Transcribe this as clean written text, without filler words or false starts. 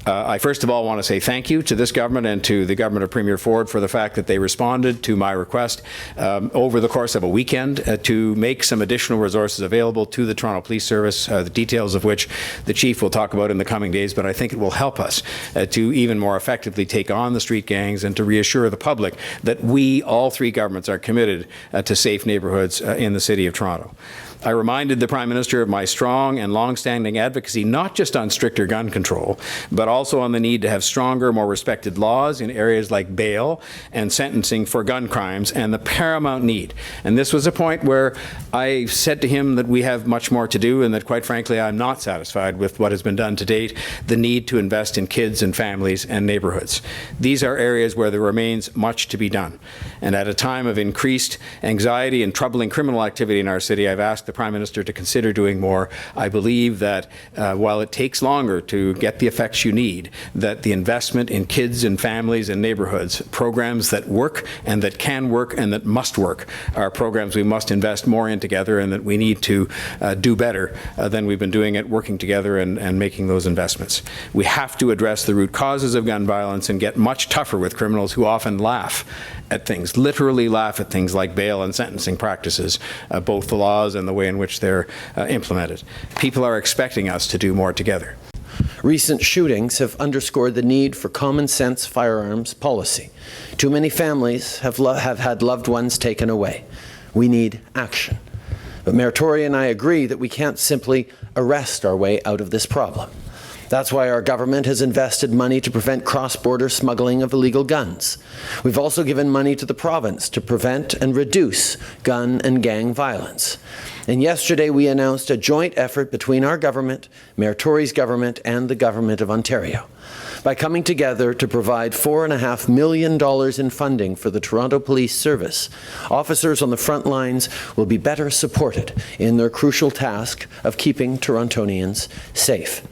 I first of all want to say thank you to this government and to the government of Premier Ford for the fact that they responded to my request over the course of a weekend to make some additional resources available to the Toronto Police Service, the details of which the Chief will talk about in the coming days, but I think it will help us to even more effectively take on the street gangs and to reassure the public that we, all three governments, are committed to safe neighbourhoods in the City of Toronto. I reminded the Prime Minister of my strong and long-standing advocacy, not just on stricter gun control, but also on the need to have stronger, more respected laws in areas like bail and sentencing for gun crimes, and the paramount need. And this was a point where I said to him that we have much more to do and that, quite frankly, I'm not satisfied with what has been done to date, the need to invest in kids and families and neighbourhoods. These are areas where there remains much to be done. And at a time of increased anxiety and troubling criminal activity in our city, I've asked the Prime Minister to consider doing more. I believe that while it takes longer to get the effects you need, that the investment in kids and families and neighbourhoods, programs that work and that can work and that must work, are programs we must invest more in together, and that we need to do better than we've been doing it, working together and making those investments. We have to address the root causes of gun violence and get much tougher with criminals who often laugh at things, literally laugh at things like bail and sentencing practices, both the laws and the way in which they're implemented. People are expecting us to do more together. Recent shootings have underscored the need for common sense firearms policy. Too many families have had loved ones taken away. We need action. But Mayor Tory and I agree that we can't simply arrest our way out of this problem. That's why our government has invested money to prevent cross-border smuggling of illegal guns. We've also given money to the province to prevent and reduce gun and gang violence. And yesterday we announced a joint effort between our government, Mayor Tory's government, and the Government of Ontario. By coming together to provide $4.5 million in funding for the Toronto Police Service, officers on the front lines will be better supported in their crucial task of keeping Torontonians safe.